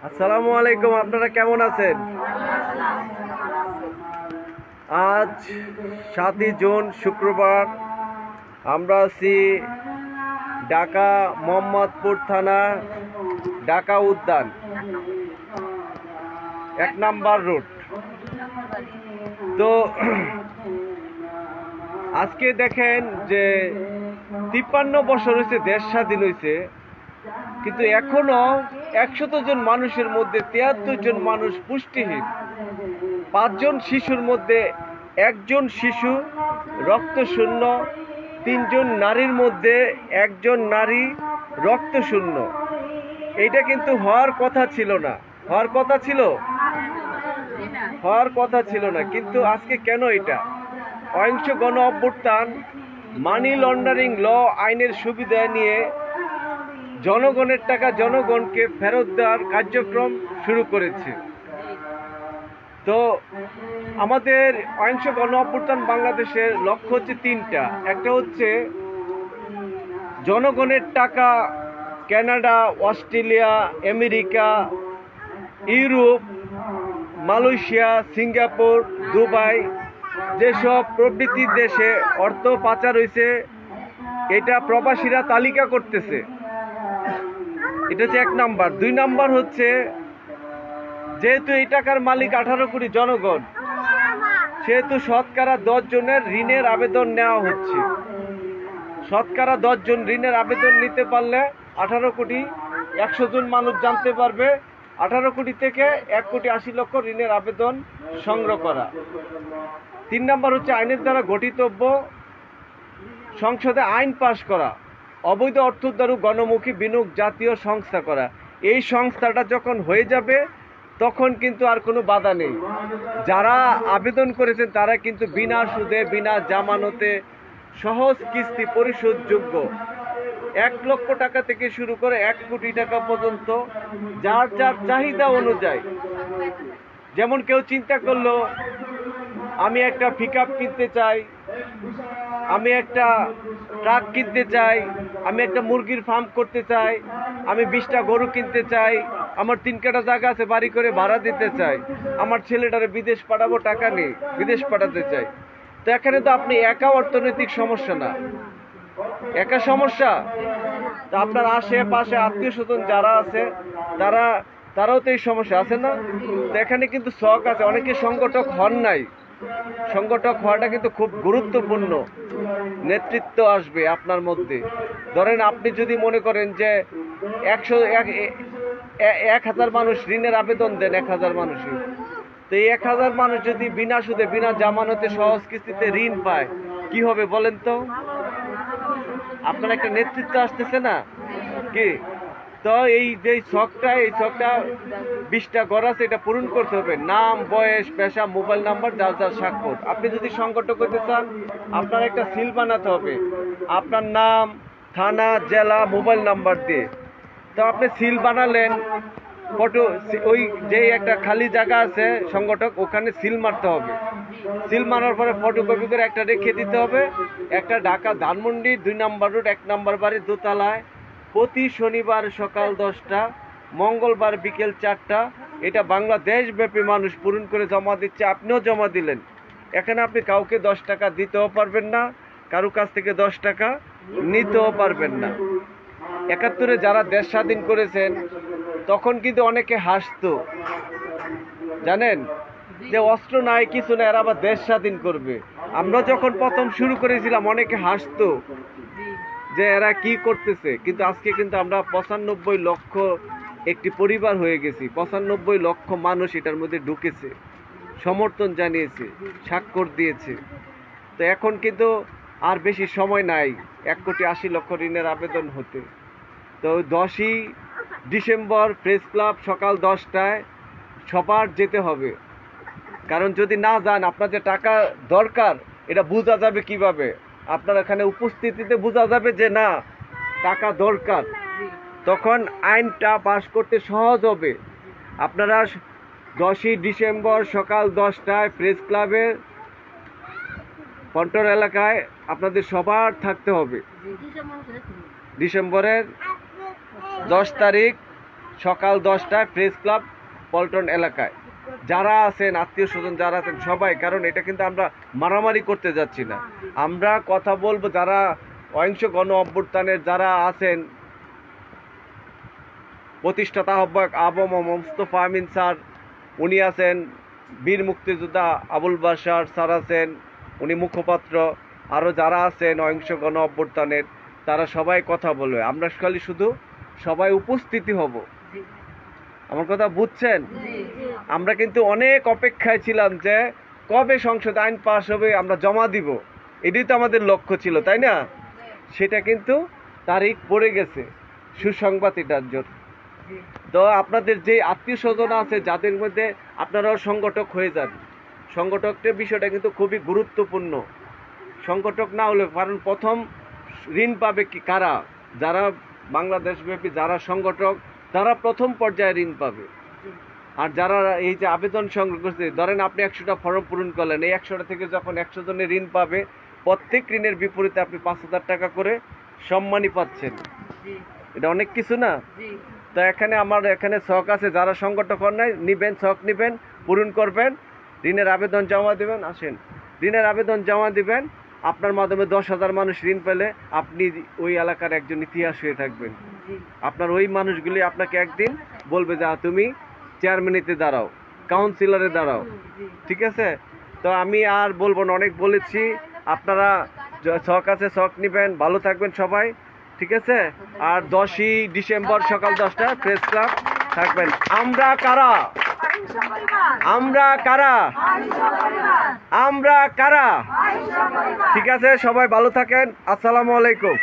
আসসালামু আলাইকুম, আপনারা কেমন আছেন? আজ 7ই জুন শুক্রবার। আমরা আছি ঢাকা মোহাম্মদপুর থানা, ঢাকা উদ্যান 1 নাম্বার রোড। তো আজকে দেখেন যে 53 বছর হয়েছে দেশ স্বাধীন হয়েছে, কিন্তু এখনো 100 জন মানুষের মধ্যে 73 জন মানুষ পুষ্টিহীন। 5 জন শিশুর মধ্যে 1 জন শিশু রক্তশূন্য, 3 জন নারীর মধ্যে 1 জন নারী রক্তশূন্য। এইটা কিন্তু হওয়ার কথা ছিল না, হওয়ার কথা ছিল না। কিন্তু আজকে কেন এটা? অহিংস গণ অভ্যুত্থান, মানি লন্ডারিং ল আইনের সুবিধা নিয়ে জনগণের টাকা জনগণকে ফেরত দেওয়ার কার্যক্রম শুরু করেছে। তো আমাদের অহিংস গণ অভ্যুত্থান বাংলাদেশের লক্ষ্য হচ্ছে 3টা। একটা হচ্ছে জনগণের টাকা Canada, Australia, America, Europe, Malaysia, Singapore, Dubai, যেসব প্রভৃতি দেশে অর্থ পাচার হয়েছে, এটা প্রবাসীরা তালিকা করতেছে। এটা হচ্ছে 1 নাম্বার। 2 নাম্বার হচ্ছে, যেহেতু এই টাকার মালিক 18 কোটি জনগণ, সেহেতু শতকরা 10 জনের ঋণের আবেদন নেওয়া হচ্ছে। শতকরা 10 জন ঋণের আবেদন নিতে পারলে 18 কোটি 100 জন মানুষ জানতে পারবে। 18 কোটি থেকে 1,80,00,000 ঋণের আবেদন সংগ্রহ করা। 3 নাম্বার হচ্ছে আইনের দ্বারা গঠিতব্য সংসদে আইন পাশ করা, অবৈধ অর্থোদ্ধার ও গণমুখী বিনিয়োগ জাতীয় সংস্থা করা। এই সংস্থাটা যখন হয়ে যাবে তখন কিন্তু আর কোনো বাধা নেই। যারা আবেদন করেছেন তারা কিন্তু বিনা সুদে, বিনা জামানতে, সহজ কিস্তি পরিশোধযোগ্য। 1 লক্ষ টাকা থেকে শুরু করে 1 কোটি টাকা পর্যন্ত, যার যার চাহিদা অনুযায়ী। যেমন কেউ চিন্তা করলো আমি একটা পিকআপ কিনতে চাই, আমি একটা ট্রাক কিনতে চাই, আমি একটা মুরগির ফার্ম করতে চাই, আমি 20টা গরু কিনতে চাই, আমার 3 কাঠা জায়গা আছে, বাড়ি করে ভাড়া দিতে চাই, আমার ছেলেটারে বিদেশ পাঠাবো, টাকা নেই, বিদেশ পাঠাতে চাই। তো এখানে তো আপনি একা অর্থনৈতিক সমস্যা না, একা সমস্যা। তা আপনার আশেপাশে আত্মীয় স্বজন যারা আছে তারাও তো এই সমস্যা আছে না? তো এখানে কিন্তু শখ আছে, অনেকে সংগঠক হন নাই। সংগঠক হওয়াটা কিন্তু খুব গুরুত্বপূর্ণ। নেতৃত্ব আসবে আপনার মধ্যে। ধরেন আপনি যদি মনে করেন যে 1,000 মানুষ ঋণের আবেদন দেন, 1,000 মানুষই, তো এই 1,000 মানুষ যদি বিনা সুদে, বিনা জামানতে, সহজ কিস্তিতে ঋণ পায়, কি হবে বলেন তো? আপনার একটা নেতৃত্ব আসতেছে না কি? তো এই যে ছকটা, এই ছকটা 20টা ঘর আছে, এটা পূরণ করতে হবে। নাম, বয়স, পেশা, মোবাইল নাম্বার, যার যার স্বাক্ষর। আপনি যদি সংগঠন করতে চান, আপনার একটা সিল বানাতে হবে আপনার নাম, থানা, জেলা, মোবাইল নাম্বার দিয়ে। তো আপনি সিল বানালেন, ফটো, ওই যে একটা খালি জায়গা আছে সংগঠক, ওখানে সিল মারতে হবে। সিল মারার পরে ফটোকপি করে একটা রেখে দিতে হবে। একটা Dhaka Dhanmondi 2 number road, 1 number বাড়ি, দোতলায়, প্রতি শনিবার সকাল 10টা, মঙ্গলবার বিকেল 4টা। এটা বাংলাদেশব্যাপী মানুষ পূরণ করে জমা দিচ্ছে, আপনিও জমা দিলেন। এখানে আপনি কাউকে 10 টাকা দিতেও পারবেন না, কারো কাছ থেকে 10 টাকা নিতেও পারবেন না। 71-এ যারা দেশ স্বাধীন করেছেন তখন কিন্তু অনেকে হাসতো, জানেন, যে অস্ত্র নাই, কিছু না, এরা আবার দেশ স্বাধীন করবে। আমরা যখন প্রথম শুরু করেছিলাম অনেকে হাসতো যে এরা কি করতেছে। কিন্তু আজকে কিন্তু আমরা 95 লক্ষ একটি পরিবার হয়ে গেছি। 95 লক্ষ মানুষ এটার মধ্যে ঢুকেছে, সমর্থন জানিয়েছে, স্বাক্ষর দিয়েছে। তো এখন কিন্তু আর বেশি সময় নাই 1,80,00,000 ঋণের আবেদন হতে। তো 10ই ডিসেম্বর প্রেস ক্লাব সকাল 10টায় সবার যেতে হবে। কারণ যদি না যান, আপনার যে টাকা দরকার এটা বোঝা যাবে কিভাবে? আপনার এখানে উপস্থিতিতে বোঝা যাবে যে না, টাকা দরকার। তখন আইনটা পাস করতে সহজ হবে। আপনারা 10ই ডিসেম্বর সকাল 10টায় প্রেস ক্লাবের কন্ট্রোল এলাকায় আপনাদের সবার থাকতে হবে। ডিসেম্বরের 10 তারিখ সকাল 10টায় প্রেস ক্লাব পল্টন এলাকায়। যারা আছেন আত্মীয় স্বজন যারা আছেন সবাই, কারণ এটা কিন্তু আমরা মারামারি করতে যাচ্ছি না, আমরা কথা বলবো যারা অহিংস গণ অভ্যুত্থানের যারা আছেন প্রতিষ্ঠাতা আহ্বায়ক আবম মোস্তফা আমিন স্যার, উনি আছেন বীর মুক্তিযোদ্ধা আবুল বাশার স্যার আছেন, উনি মুখপাত্র, আরও যারা আছেন অহিংস গণ অভ্যুত্থানের তারা সবাই কথা বলবে। আমরা খালি শুধু সবাই উপস্থিতি হব। আমার কথা বুঝছেন? আমরা কিন্তু অনেক অপেক্ষায় ছিলাম যে কবে সংসদ আইন পাস হবে, আমরা জমা দিব, এটাই তো আমাদের লক্ষ্য ছিল, তাই না? সেটা কিন্তু তারিখ পড়ে গেছে, সুসংবাদ এটার জন্য। তো আপনাদের যে আত্মীয় স্বজন আছে যাদের মধ্যে আপনারাও সংগঠক হয়ে যান। সংগঠকের বিষয়টা কিন্তু খুবই গুরুত্বপূর্ণ। সংগঠক না হলে, কারণ প্রথম ঋণ পাবে কি কারা? যারা বাংলাদেশব্যাপী যারা সংগঠক তারা প্রথম পর্যায়ে ঋণ পাবে। আর যারা এই যে আবেদন সংগ্রহ করছে, ধরেন আপনি 100টা ফর্ম পূরণ করলেন, এই 100টা থেকে যখন 100 জনের ঋণ পাবে, প্রত্যেক ঋণের বিপরীতে আপনি 5000 টাকা করে সম্মানী পাচ্ছেন। এটা অনেক কিছু না? তো এখানে আমার এখানে ছক আছে, যারা সংগঠক হন নাই নিবেন, ছক নিবেন, পূরণ করবেন, ঋণের আবেদন জমা দেবেন। আসেন, ঋণের আবেদন জমা দিবেন, আপনার মাধ্যমে 10,000 মানুষ ঋণ পেলে আপনি ওই এলাকার একজন ইতিহাস হয়ে থাকবেন। আপনার ওই মানুষগুলি আপনাকে একদিন বলবে যে তুমি চেয়ারম্যানিতে দাঁড়াও, কাউন্সিলরে দাঁড়াও, ঠিক আছে? তো আমি আর বলবো না, অনেক বলেছি। আপনারা ছক আছে, ছক নিবেন, ভালো থাকবেন সবাই, ঠিক আছে? আর 10ই ডিসেম্বর সকাল 10টা প্রেস ক্লাব থাকবেন। আমরা কারা? আমরা কারা? আমরা কারা? ঠিক আছে, সবাই ভালো থাকেন। আসসালামু আলাইকুম।